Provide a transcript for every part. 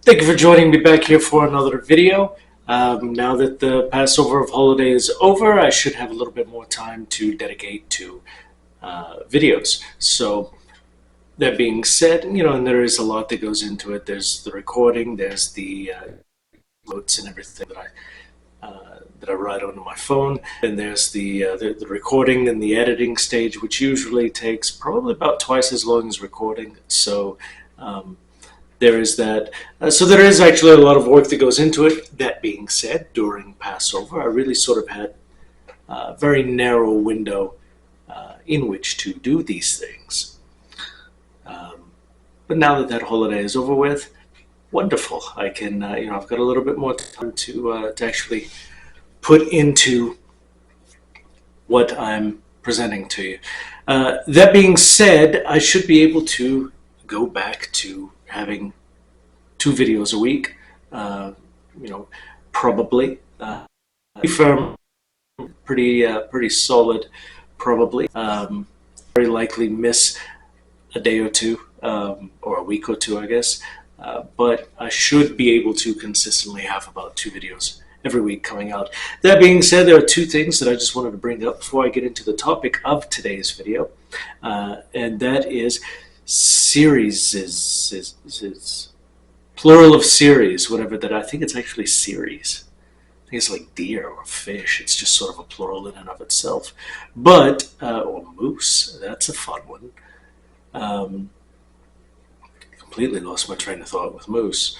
Thank you for joining me back here for another video. Now that the Passover of holiday is over, I should have a little bit more time to dedicate to videos. So that being said, and there is a lot that goes into it. There's the recording, there's the notes and everything that I write onto my phone, and there's the recording and the editing stage, which usually takes probably about twice as long as recording. So there is that. So there is actually a lot of work that goes into it. That being said, during Passover, I really sort of had a very narrow window in which to do these things. But now that that holiday is over with, wonderful. I can, I've got a little bit more time to actually put into what I'm presenting to you. That being said, I should be able to go back to having 2 videos a week, probably. Pretty firm, pretty solid, probably. Very likely miss a day or two, or a week or two, I guess. But I should be able to consistently have about 2 videos every week coming out. That being said, there are 2 things that I just wanted to bring up before I get into the topic of today's video, and that is series is plural of series, whatever that. I think it's actually series. I think it's like deer or fish. It's just sort of a plural in and of itself. But or moose, that's a fun one. Completely lost my train of thought with moose.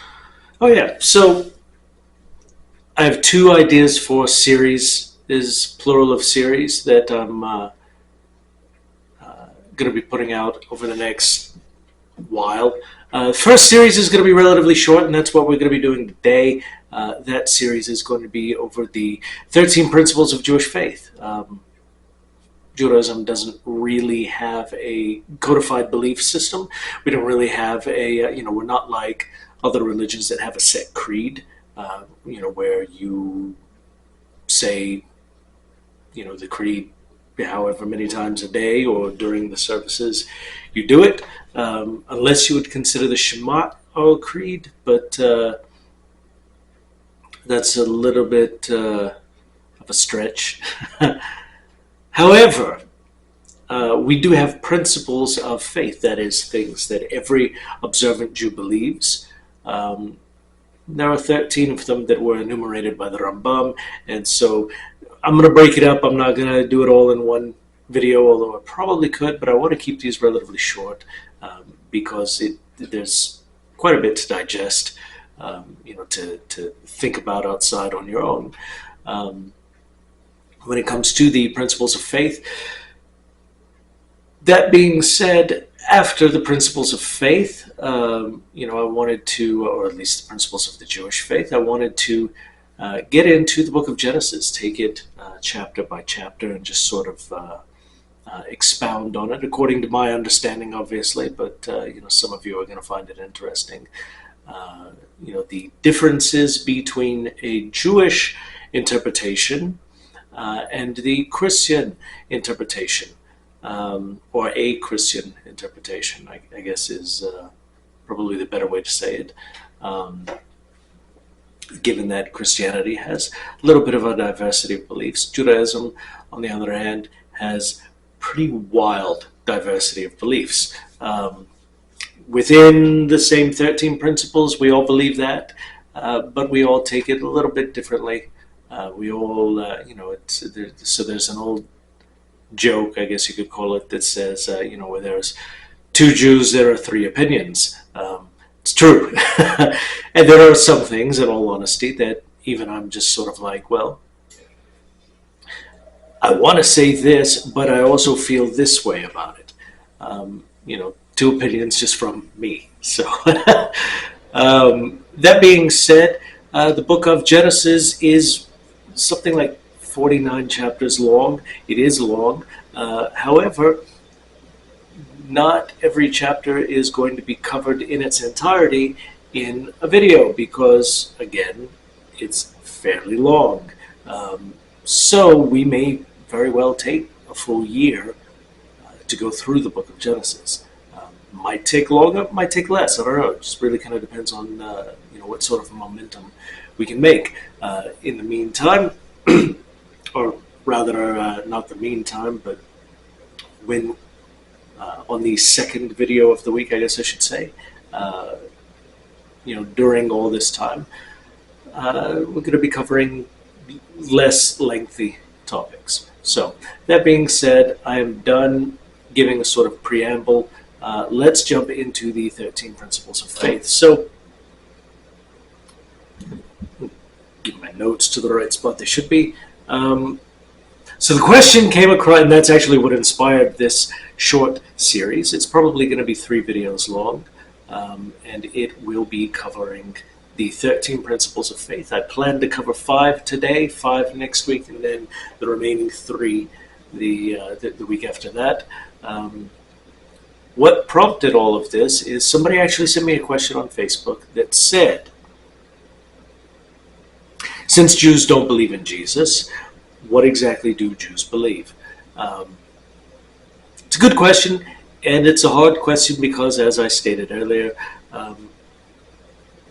Oh yeah, so I have 2 ideas for series is plural of series that I'm going to be putting out over the next while. First series is going to be relatively short, and that's what we're going to be doing today. That series is going to be over the 13 principles of Jewish faith. Judaism doesn't really have a codified belief system. We don't really have a, we're not like other religions that have a set creed, where you say, the creed however many times a day or during the services you do it, unless you would consider the Shema our creed, but that's a little bit of a stretch. However, we do have principles of faith, that is, things that every observant Jew believes. There are 13 of them that were enumerated by the Rambam, and so I'm going to break it up. I'm not going to do it all in one video, although I probably could, but I want to keep these relatively short because there's quite a bit to digest, to think about outside on your own. When it comes to the principles of faith, that being said, after the principles of faith, I wanted to, or at least the principles of the Jewish faith, I wanted to get into the book of Genesis, take it chapter by chapter, and just sort of expound on it according to my understanding, obviously. But some of you are going to find it interesting. The differences between a Jewish interpretation and the Christian interpretation, or a Christian interpretation, I guess is probably the better way to say it. Given that Christianity has a little bit of a diversity of beliefs, Judaism, on the other hand, has pretty wild diversity of beliefs. Within the same 13 principles, we all believe that, but we all take it a little bit differently. We all, so there's an old joke, I guess you could call it, that says, where there's 2 Jews, there are 3 opinions. It's true. And there are some things, in all honesty, that even I'm just sort of like, well, I want to say this, but I also feel this way about it. 2 opinions just from me. So that being said, the book of Genesis is something like 49 chapters long. It is long. However, not every chapter is going to be covered in its entirety in a video because, again, it's fairly long. So we may very well take a full year to go through the book of Genesis. Might take longer, might take less. I don't know. It just really kind of depends on what sort of momentum we can make. In the meantime, or rather, not the meantime, but when on the second video of the week, I guess I should say, during all this time, we're going to be covering less lengthy topics. So that being said, I am done giving a sort of preamble. Let's jump into the 13 principles of faith. So, get my notes to the right spot they should be. So the question came across, and that's actually what inspired this short series. It's probably going to be 3 videos long, and it will be covering the 13 principles of faith. I plan to cover 5 today, 5 next week, and then the remaining 3 the week after that. What prompted all of this is somebody actually sent me a question on Facebook that said, since Jews don't believe in Jesus, what exactly do Jews believe? It's a good question, and it's a hard question because, as I stated earlier,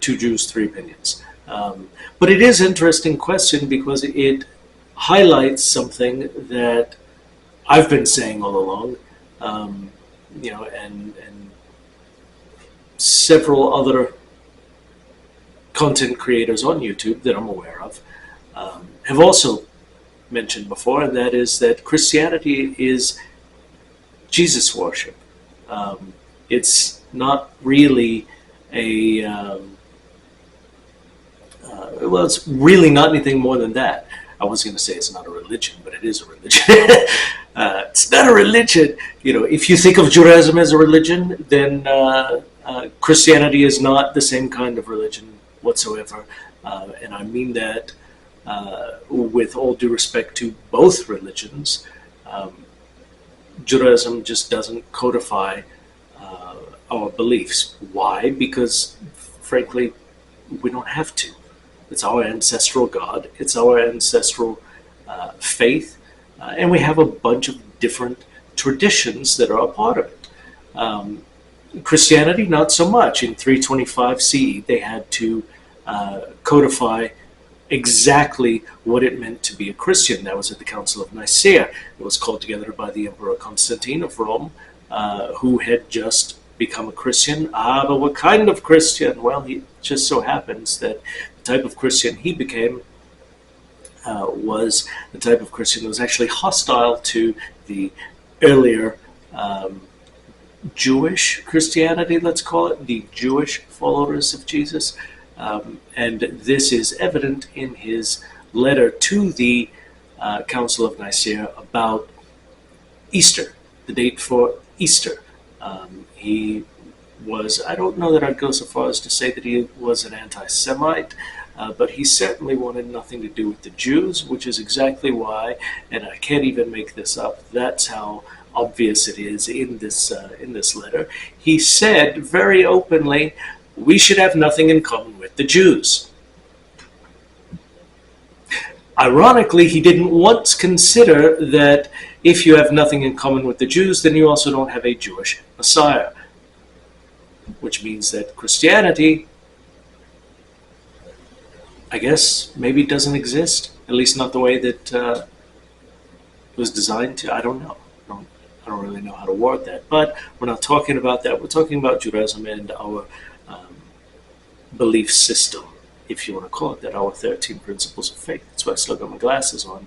2 Jews, 3 opinions. But it is an interesting question because it highlights something that I've been saying all along. And several other content creators on YouTube that I'm aware of have also mentioned before, and that is that Christianity is Jesus worship. It's not really it's really not anything more than that. I was going to say it's not a religion, but it is a religion. It's not a religion. If you think of Judaism as a religion, then Christianity is not the same kind of religion whatsoever. And I mean that with all due respect to both religions. Judaism just doesn't codify our beliefs. Why? Because, frankly, we don't have to. It's our ancestral God. It's our ancestral faith. And we have a bunch of different traditions that are a part of it. Christianity, not so much. In 325 CE, they had to codify exactly what it meant to be a Christian. That was at the Council of Nicaea. It was called together by the Emperor Constantine of Rome, who had just become a Christian. But what kind of Christian? Well, it just so happens that the type of Christian he became was the type of Christian that was actually hostile to the earlier Jewish Christianity, let's call it, the Jewish followers of Jesus. And this is evident in his letter to the Council of Nicaea about Easter, the date for Easter. He was, I don't know that I'd go so far as to say that he was an anti-Semite, but he certainly wanted nothing to do with the Jews, which is exactly why, and I can't even make this up, that's how obvious it is in this letter. He said very openly, we should have nothing in common with the Jews. Ironically, he didn't once consider that if you have nothing in common with the Jews, then you also don't have a Jewish Messiah, which means that Christianity, I guess, maybe doesn't exist, at least not the way that it was designed to. I don't know. I don't really know how to word that, but we're not talking about that. We're talking about Judaism and our belief system, if you want to call it that, our 13 principles of faith. That's why I still got my glasses on,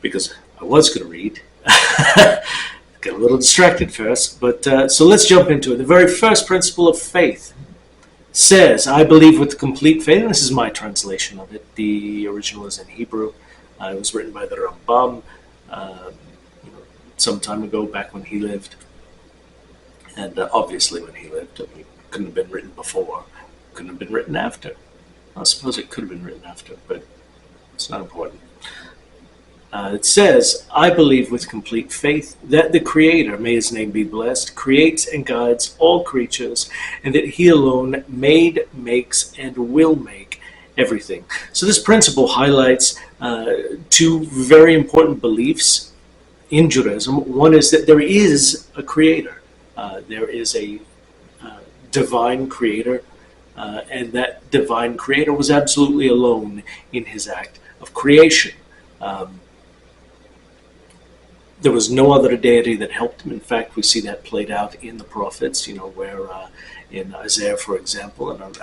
because I was going to read. Got a little distracted first, but so let's jump into it. The very first principle of faith says, I believe with complete faith, and this is my translation of it. The original is in Hebrew. It was written by the Rambam some time ago, back when he lived. And obviously when he lived, it couldn't have been written before, couldn't have been written after. I suppose it could have been written after, but it's not important. It says, I believe with complete faith that the Creator, may his name be blessed, creates and guides all creatures, and that he alone made, makes, and will make everything. So this principle highlights 2 very important beliefs in Judaism. One is that there is a Creator. There is a divine creator, and that divine creator was absolutely alone in his act of creation. Um, there was no other deity that helped him. In fact, we see that played out in the prophets, where in Isaiah, for example, and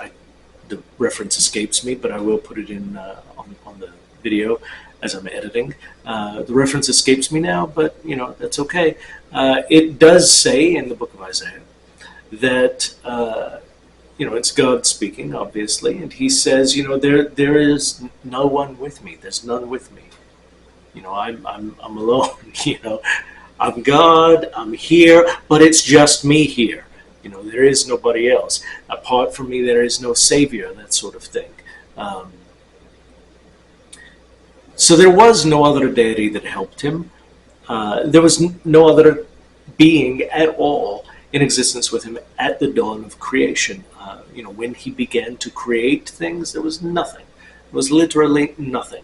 the reference escapes me, but I will put it in on the video as I'm editing. The reference escapes me now, but that's okay. It does say in the book of Isaiah that it's God speaking, obviously, and He says, there is no one with me. There's none with me. I'm alone. I'm God. I'm here, but it's just me here. There is nobody else. Apart from me, there is no savior. That sort of thing. So there was no other deity that helped him. There was no other being at all in existence with him at the dawn of creation. When he began to create things, there was nothing. There was literally nothing.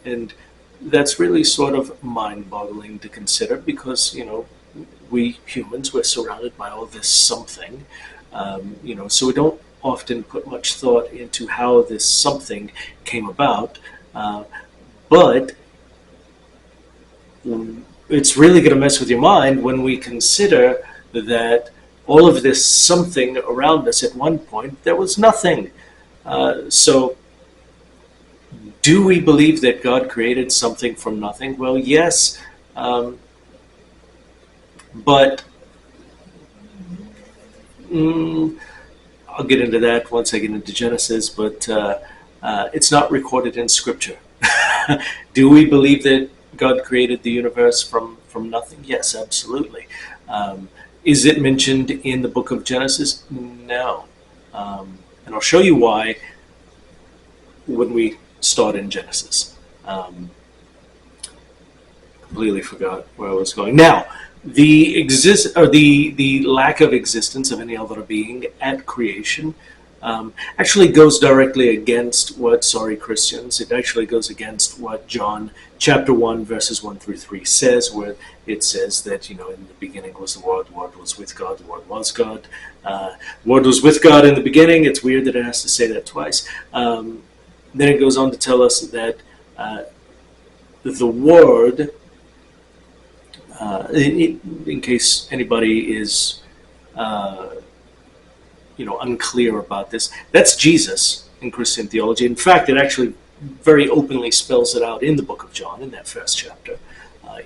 And that's really sort of mind-boggling to consider because, we humans, we're surrounded by all this something. So we don't often put much thought into how this something came about. But it's really going to mess with your mind when we consider that all of this something around us at one point, there was nothing. So do we believe that God created something from nothing? Well, yes, but I'll get into that once I get into Genesis, but it's not recorded in Scripture. Do we believe that God created the universe from nothing? Yes, absolutely. Is it mentioned in the book of Genesis? No. And I'll show you why when we start in Genesis. Completely forgot where I was going. Now, the lack of existence of any other being at creation actually goes directly against what, Christians, it actually goes against what John chapter 1 verses 1 through 3 says, where it says that, in the beginning was the Word was with God, the Word was God, Word was with God in the beginning. It's weird that it has to say that twice. Then it goes on to tell us that the Word, in case anybody is unclear about this, that's Jesus in Christian theology. In fact, it actually very openly spells it out in the book of John, in that first chapter,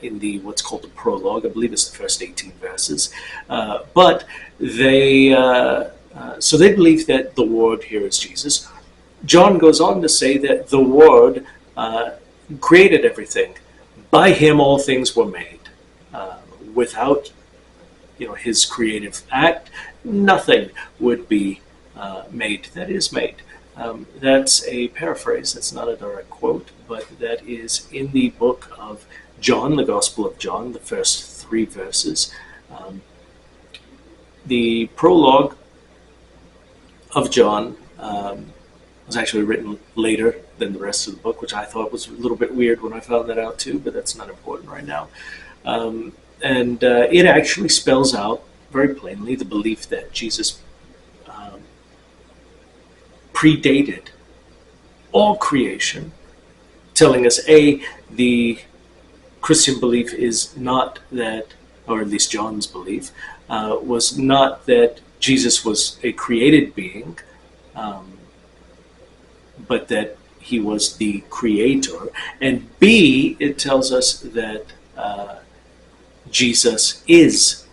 in the what's called the prologue. I believe it's the first 18 verses. But they believe that the Word here is Jesus. John goes on to say that the Word created everything. By Him all things were made. Without His creative act, nothing would be made that is made. That's a paraphrase. That's not a direct quote, but that is in the book of John, the Gospel of John, the first 3 verses. The prologue of John was actually written later than the rest of the book, which I thought was a little bit weird when I found that out too, but that's not important right now. And it actually spells out very plainly the belief that Jesus predated all creation, telling us, the Christian belief is not that, or at least John's belief, was not that Jesus was a created being, but that He was the creator. And B, it tells us that Jesus is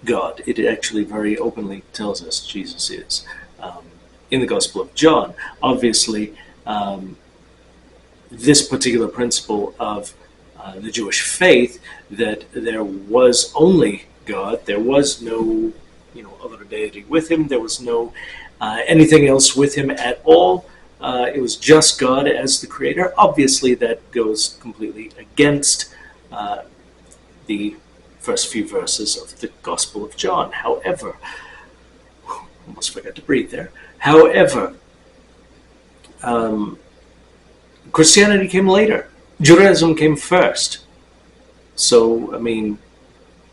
God. It actually very openly tells us Jesus is. In the Gospel of John, obviously, this particular principle of the Jewish faith, that there was only God, there was no other deity with Him, there was no anything else with Him at all. It was just God as the creator. Obviously, that goes completely against the first few verses of the Gospel of John. However, almost forgot to breathe there. However, Christianity came later. Judaism came first. So,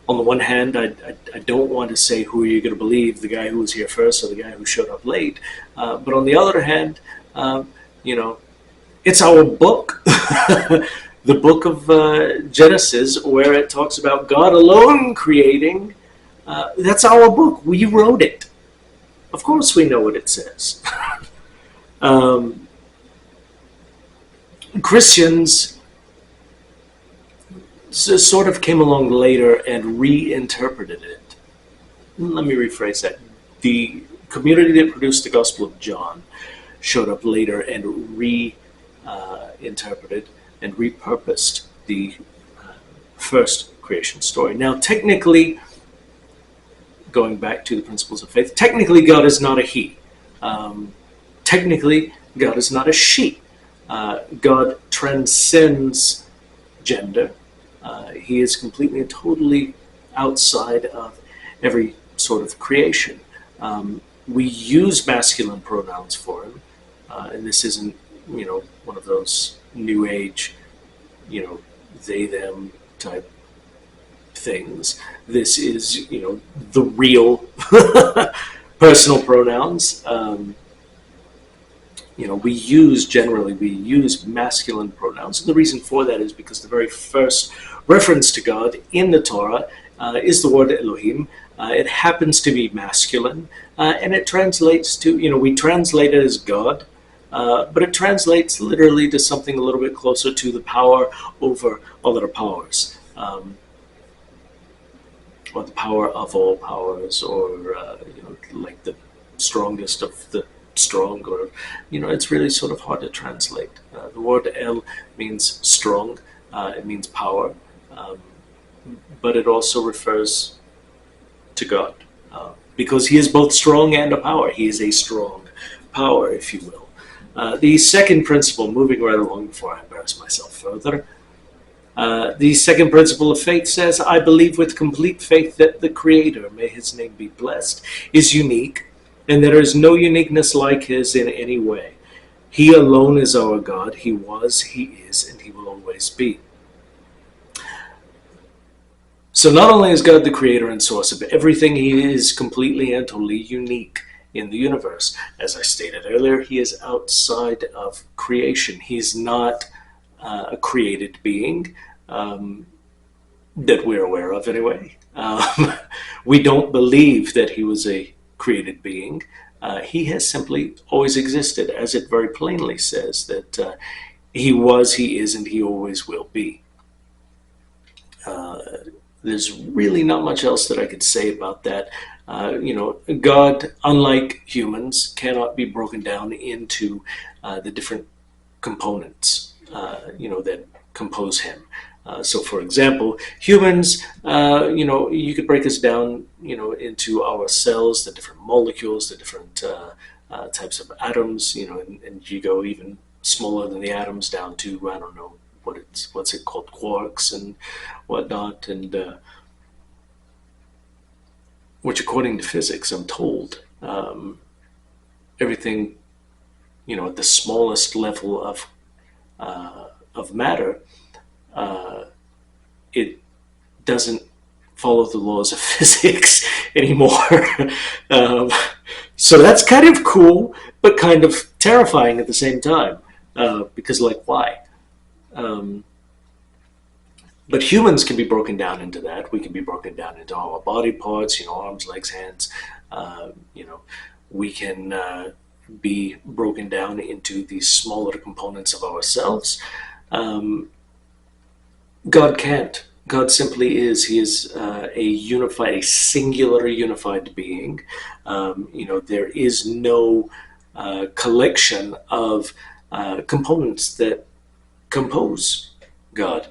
on the one hand, I don't want to say who you're going to believe, the guy who was here first or the guy who showed up late. But on the other hand, you know, it's our book, the book of Genesis, where it talks about God alone creating. That's our book. We wrote it. Of course, we know what it says. um, Christians sort of came along later and reinterpreted it. Let me rephrase that. The community that produced the Gospel of John showed up later and reinterpreted and repurposed the first creation story. Now, technically, going back to the principles of faith, technically God is not a he. Technically, God is not a she. God transcends gender. He is completely and totally outside of every sort of creation. We use masculine pronouns for him, and this isn't, one of those new age, they, them type things. This is, the real personal pronouns. We use masculine pronouns. And the reason for that is because the very first reference to God in the Torah is the word Elohim. It happens to be masculine, and it translates to, we translate it as God, but it translates literally to something a little bit closer to the power over all other powers, or the power of all powers, or, like the strongest of the strong, or, it's really sort of hard to translate. The word El means strong, it means power, but it also refers to God, because he is both strong and a power. He is a strong power, if you will. The second principle, moving right along before I embarrass myself further, the second principle of faith says, I believe with complete faith that the Creator, may his name be blessed, is unique, and there is no uniqueness like his in any way. He alone is our God. He was, he is, and he will always be. So not only is God the creator and source of everything, he is completely and totally unique in the universe. As I stated earlier, he is outside of creation. He's not a created being, that we're aware of anyway. We don't believe that he was a created being. He has simply always existed, as it very plainly says that he was, he is, and he always will be. There's really not much else that I could say about that. God, unlike humans, cannot be broken down into the different components, that compose him. So, for example, humans, you could break us down, into our cells, the different molecules, the different types of atoms, and you go even smaller than the atoms down to, I don't know, what's it called, quarks and whatnot, and which, according to physics, I'm told, everything, at the smallest level of matter, it doesn't follow the laws of physics anymore. So that's kind of cool, but kind of terrifying at the same time, because, like, why? But humans can be broken down into that. We can be broken down into our body parts, arms, legs, hands. We can be broken down into these smaller components of ourselves. God can't. God simply is. He is a singular unified being. There is no collection of components that compose God.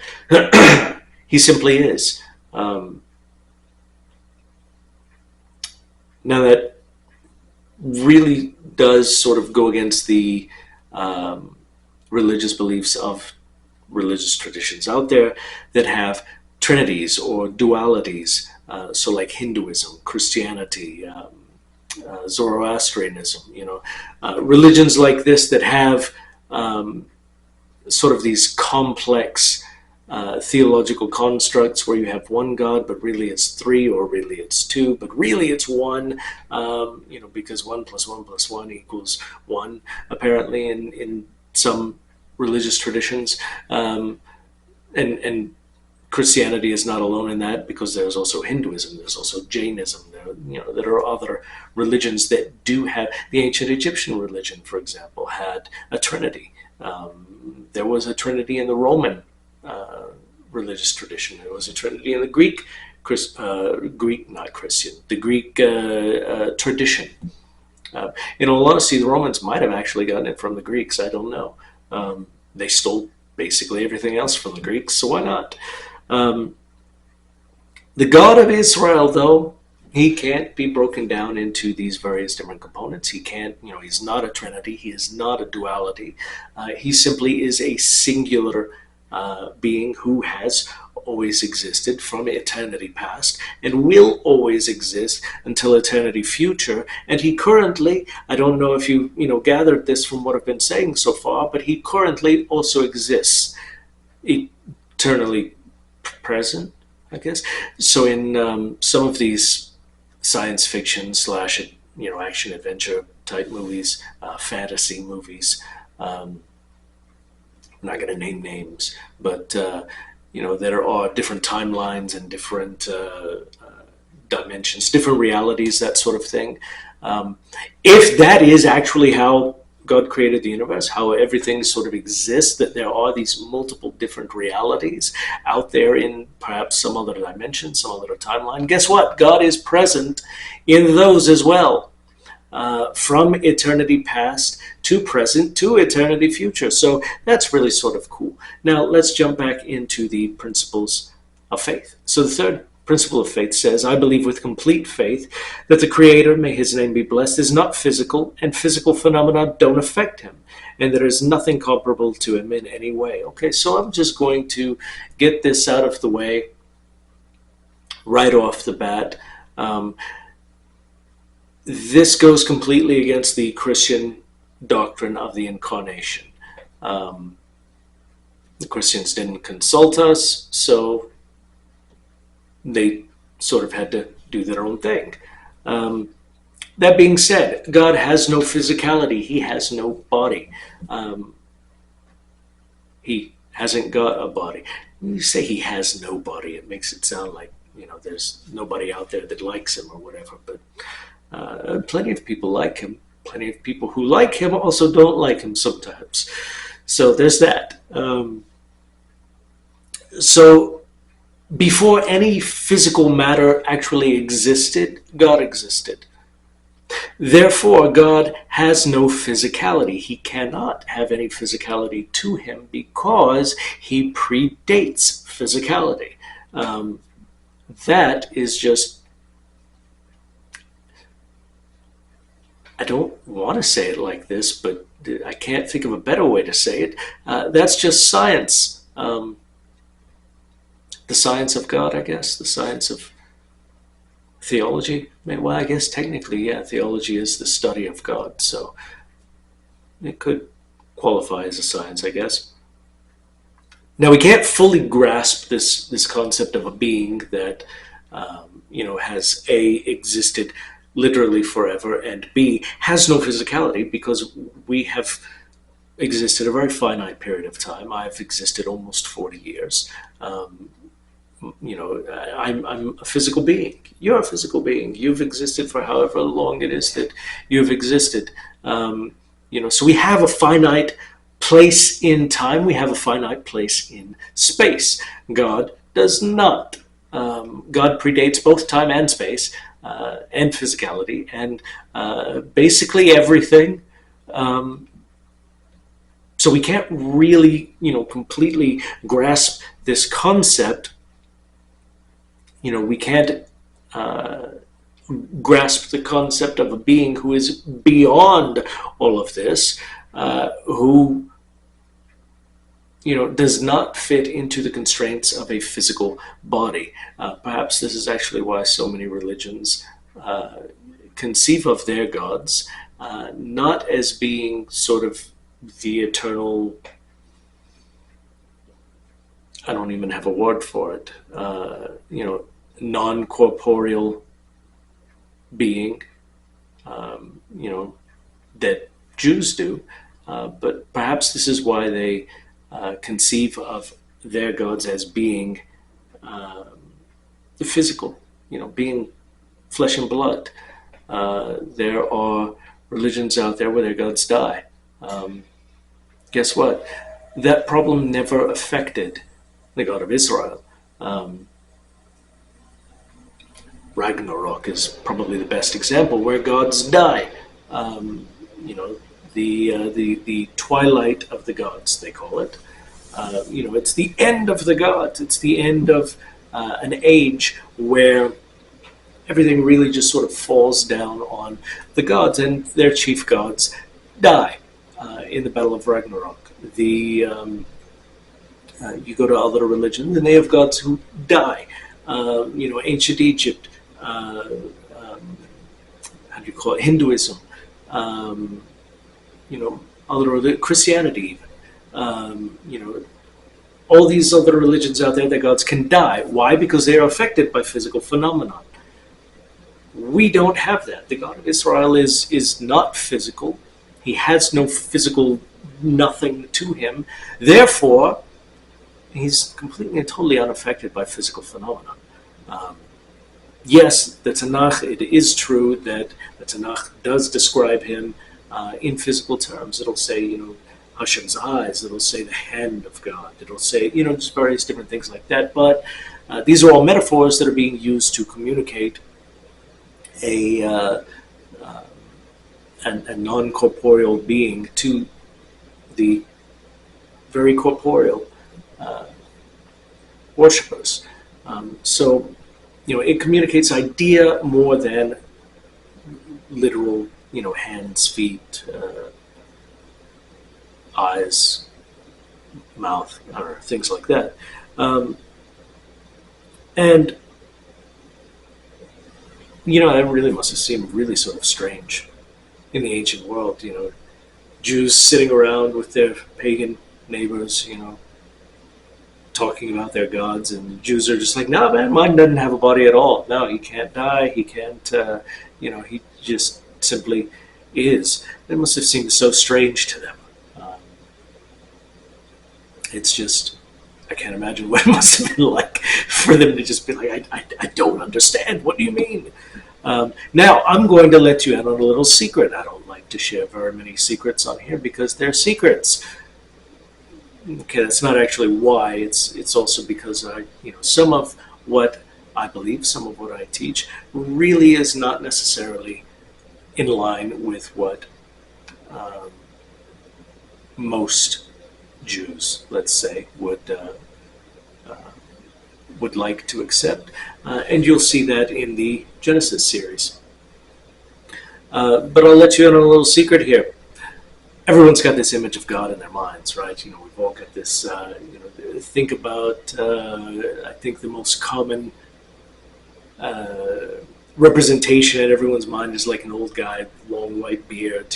He simply is. Now, that really does sort of go against the religious beliefs of religious traditions out there that have trinities or dualities. So like Hinduism, Christianity, Zoroastrianism, religions like this that have sort of these complex theological constructs where you have one God, but really it's three, or really it's two, but really it's one. Because 1 + 1 + 1 equals one, apparently in some religious traditions, and Christianity is not alone in that, because there's also Hinduism, there's also Jainism. There are other religions that do have. The ancient Egyptian religion, for example, had a trinity. There was a trinity in the Roman religious tradition. There was a trinity in the Greek, not Christian, the Greek tradition. In all honesty, the Romans might have actually gotten it from the Greeks. I don't know. They stole basically everything else from the Greeks, so why not? The God of Israel, though, he can't be broken down into these various different components. He can't, he's not a trinity. He is not a duality. He simply is a singular being who has always existed from eternity past and will always exist until eternity future. And he currently, I don't know if you gathered this from what I've been saying so far, but he currently also exists eternally present, I guess. So in some of these science fiction / action adventure type movies, fantasy movies, I'm not going to name names, but there are different timelines and different dimensions, different realities, that sort of thing. If that is actually how God created the universe, how everything sort of exists, that there are these multiple different realities out there in perhaps some other dimension, some other timeline, guess what? God is present in those as well. From eternity past to present to eternity future. So that's really sort of cool. Now let's jump back into the principles of faith. So the third principle of faith says, I believe with complete faith that the Creator, may his name be blessed, is not physical, and physical phenomena don't affect him, and there is nothing comparable to him in any way. Okay, so I'm just going to get this out of the way right off the bat. This goes completely against the Christian doctrine of the incarnation. The Christians didn't consult us, so they sort of had to do their own thing. That being said, God has no physicality. He has no body. He hasn't got a body. When you say he has no body, it makes it sound like, there's nobody out there that likes him or whatever, but plenty of people like him. Plenty of people who like him also don't like him sometimes. So there's that. So before any physical matter actually existed, God existed. Therefore, God has no physicality. He cannot have any physicality to him because he predates physicality. That is just, I don't want to say it like this, but I can't think of a better way to say it. That's just science. The science of God, I guess. The science of theology. Well, I guess technically, yeah, theology is the study of God. So it could qualify as a science, I guess. Now, we can't fully grasp this concept of a being that, has A, existed literally forever, and B, has no physicality, because we have existed a very finite period of time. I've existed almost 40 years. I'm a physical being. You're a physical being. You've existed for however long it is that you've existed. So we have a finite place in time. We have a finite place in space. God does not. God predates both time and space. And physicality, and basically everything. So we can't really, completely grasp this concept. We can't grasp the concept of a being who is beyond all of this, who does not fit into the constraints of a physical body. Perhaps this is actually why so many religions conceive of their gods not as being sort of the eternal, I don't even have a word for it. Non-corporeal being. That Jews do, but perhaps this is why they conceive of their gods as being physical. Being flesh and blood. There are religions out there where their gods die. Guess what? That problem never affected the God of Israel. Ragnarok is probably the best example where gods die. The twilight of the gods, they call it. It's the end of the gods. It's the end of an age where everything really just sort of falls down on the gods, and their chief gods die in the Battle of Ragnarok. You go to other religions, and they have gods who die. Ancient Egypt, how do you call it? Hinduism, other Christianity, even. All these other religions out there, their gods can die. Why? Because they are affected by physical phenomenon. We don't have that. The God of Israel is not physical. He has no physical nothing to him. Therefore, he's completely and totally unaffected by physical phenomena. Yes, the Tanakh, it is true that the Tanakh does describe him in physical terms. It'll say, Hashem's eyes. It'll say the hand of God. It'll say, just various different things like that. But these are all metaphors that are being used to communicate a non-corporeal being to the very corporeal worshippers. It communicates idea more than literal, hands, feet, eyes, mouth, or things like that. And that really must have seemed really sort of strange in the ancient world. Jews sitting around with their pagan neighbors, talking about their gods, and the Jews are just like, no, man, mine doesn't have a body at all. No, he can't die. He can't, he just simply is. It must have seemed so strange to them. It's just, I can't imagine what it must have been like for them to just be like, I don't understand. What do you mean? Now, I'm going to let you in on a little secret. I don't like to share very many secrets on here because they're secrets. Okay, that's not actually why. It's also because some of what I believe, some of what I teach, really is not necessarily in line with what most Jews, let's say, would like to accept, and you'll see that in the Genesis series. But I'll let you in on a little secret here. Everyone's got this image of God in their minds, right? We've all got this. Think about. I think the most common representation in everyone's mind is like an old guy, long white beard.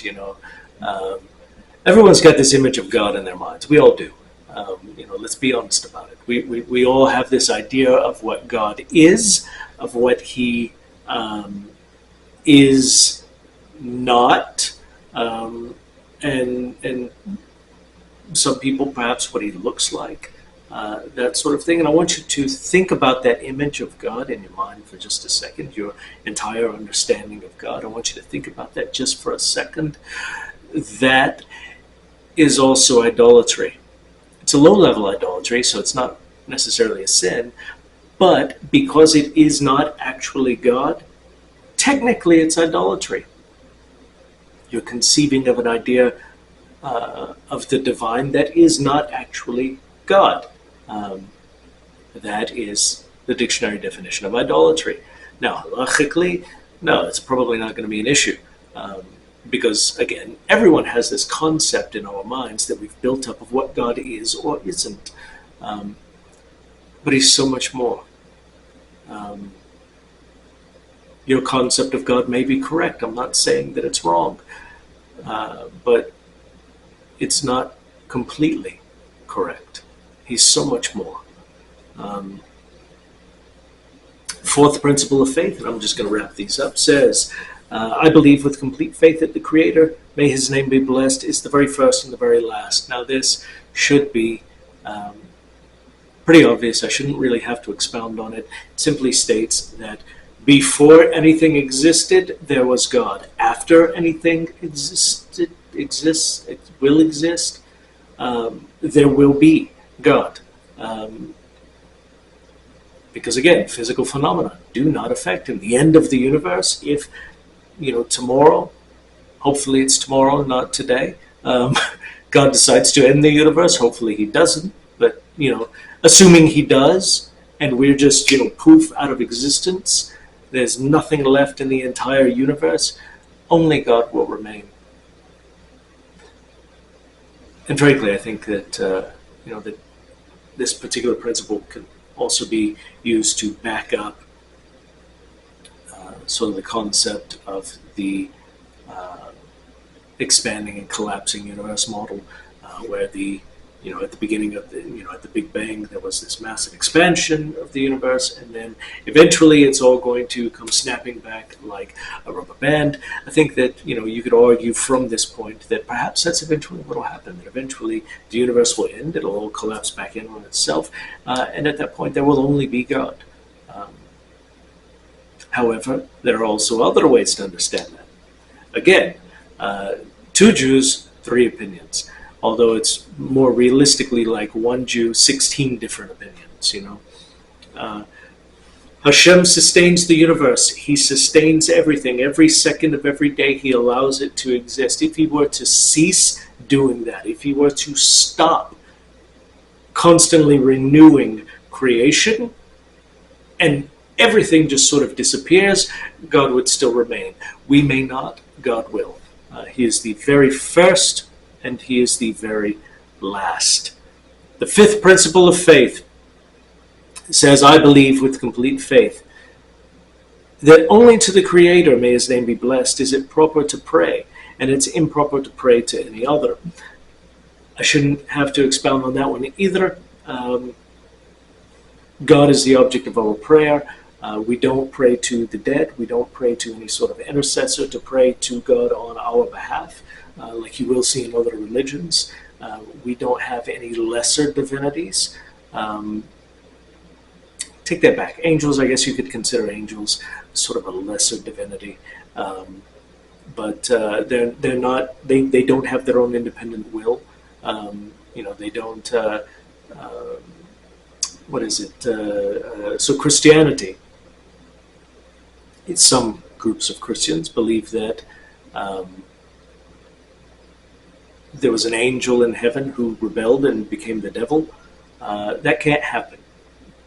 Everyone's got this image of God in their minds. We all do. Let's be honest about it. We all have this idea of what God is, of what He is not, and some people perhaps what He looks like, that sort of thing. And I want you to think about that image of God in your mind for just a second, your entire understanding of God. I want you to think about that just for a second. That is also idolatry. It's a low-level idolatry, so it's not necessarily a sin, but because it is not actually God, technically it's idolatry. You're conceiving of an idea of the divine that is not actually God. That is the dictionary definition of idolatry. Now, halachically, no, it's probably not going to be an issue. Because, again, everyone has this concept in our minds that we've built up of what God is or isn't. But He's so much more. Your concept of God may be correct. I'm not saying that it's wrong. But it's not completely correct. He's so much more. Um, Fourth principle of faith, and I'm just going to wrap these up, says, I believe with complete faith that the Creator, may His name be blessed, is the very first and the very last. Now this should be pretty obvious. I shouldn't really have to expound on it. It simply states that before anything existed, there was God. After anything exists, it will exist, there will be God. Because again, physical phenomena do not affect Him. The end of the universe, if, tomorrow, hopefully it's tomorrow, not today, God decides to end the universe, hopefully He doesn't, but, assuming He does, and we're just, poof, out of existence, there's nothing left in the entire universe, only God will remain. And frankly, I think that, that this particular principle can also be used to back up sort of the concept of the expanding and collapsing universe model, where at the beginning of at the Big Bang, there was this massive expansion of the universe, and then eventually it's all going to come snapping back like a rubber band. I think that, you could argue from this point that perhaps that's eventually what will happen, that eventually the universe will end, it'll all collapse back in on itself, and at that point there will only be God. However, there are also other ways to understand that. Again, 2 Jews, 3 opinions. Although it's more realistically like 1 Jew, 16 different opinions, Hashem sustains the universe. He sustains everything. Every second of every day He allows it to exist. If He were to cease doing that, if He were to stop constantly renewing creation, and everything just sort of disappears, God would still remain. We may not, God will. He is the very first, and He is the very last. The 5th principle of faith says, I believe with complete faith that only to the Creator, may His name be blessed, is it proper to pray, and it's improper to pray to any other. I shouldn't have to expound on that one either. God is the object of our prayer. We don't pray to the dead. We don't pray to any sort of intercessor to pray to God on our behalf, like you will see in other religions. We don't have any lesser divinities. Take that back. Angels, I guess you could consider angels sort of a lesser divinity. But they're not, they don't have their own independent will. They don't, what is it? So Christianity, some groups of Christians believe that there was an angel in heaven who rebelled and became the devil. That can't happen,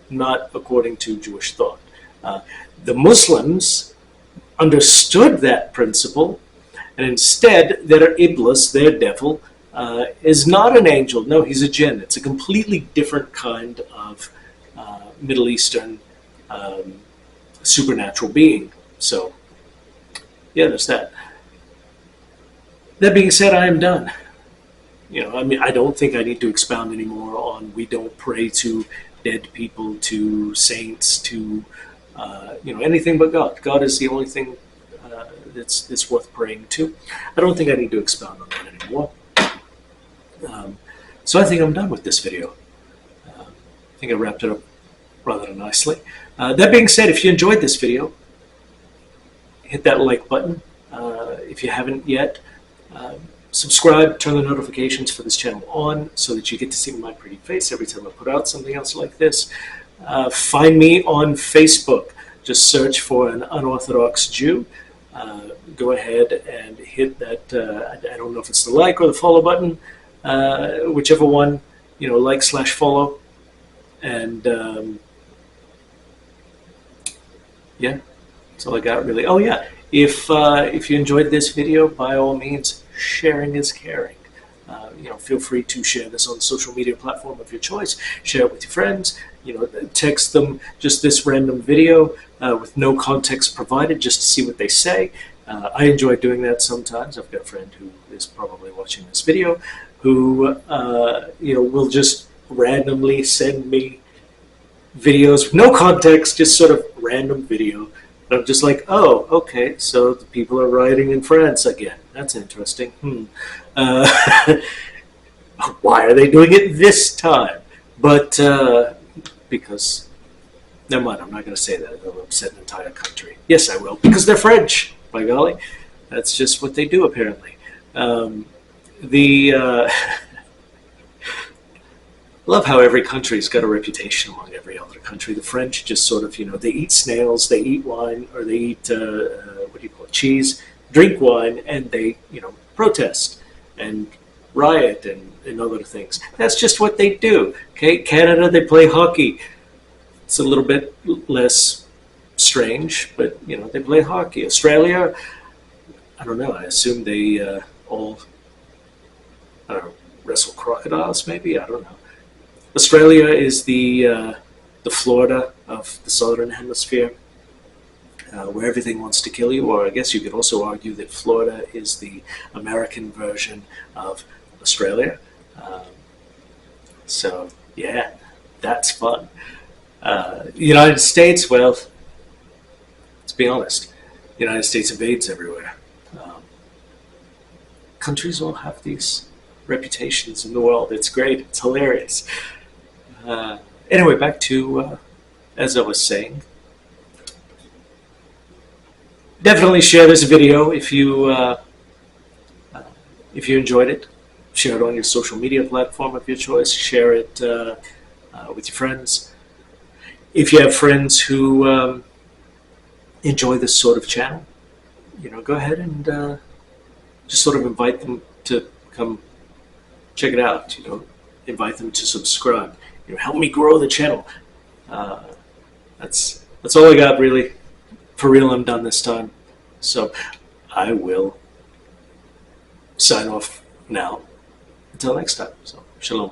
not according to Jewish thought. The Muslims understood that principle, and instead their Iblis, their devil, is not an angel. No, he's a jinn. It's a completely different kind of Middle Eastern supernatural being. So, yeah, there's that. That being said, I am done. I don't think I need to expound anymore on we don't pray to dead people, to saints, to anything but God. God is the only thing that's worth praying to. I don't think I need to expound on that anymore. So I think I'm done with this video. I think I wrapped it up rather nicely. That being said, if you enjoyed this video, hit that like button. If you haven't yet, subscribe, turn the notifications for this channel on so that you get to see my pretty face every time I put out something else like this. Find me on Facebook. Just search for an unorthodox Jew. Go ahead and hit that, I don't know if it's the like or the follow button, whichever one, like/follow. And yeah, that's all I got really. Oh yeah, if you enjoyed this video, by all means, sharing is caring. Feel free to share this on the social media platform of your choice. Share it with your friends. Text them just this random video with no context provided, just to see what they say. I enjoy doing that sometimes. I've got a friend who is probably watching this video who will just randomly send me videos with no context, just sort of random video. And I'm just like, oh, okay, so the people are rioting in France again. That's interesting. Uh, why are they doing it this time? But because, never mind, I'm not going to say that. It'll upset an entire country. Yes, I will, because they're French, by golly. That's just what they do, apparently. The love how every country's got a reputation among every other country. The French just sort of, they eat snails, they eat wine, or they eat, what do you call it, cheese, drink wine, and they, protest and riot and other things. That's just what they do. Okay, Canada, they play hockey. It's a little bit less strange, but, they play hockey. Australia, I don't know, I assume they all, I don't know, wrestle crocodiles, maybe? I don't know. Australia is the Florida of the southern hemisphere, where everything wants to kill you. Or I guess you could also argue that Florida is the American version of Australia. So yeah, that's fun. United States, well, let's be honest. The United States invades everywhere. Countries all have these reputations in the world. It's great. It's hilarious. Anyway, back to, as I was saying, definitely share this video if you enjoyed it. Share it on your social media platform of your choice. Share it with your friends. If you have friends who enjoy this sort of channel, go ahead and just sort of invite them to come check it out. Invite them to subscribe. Help me grow the channel. That's all I got, really. For real, I'm done this time. So I will sign off now. Until next time. So shalom.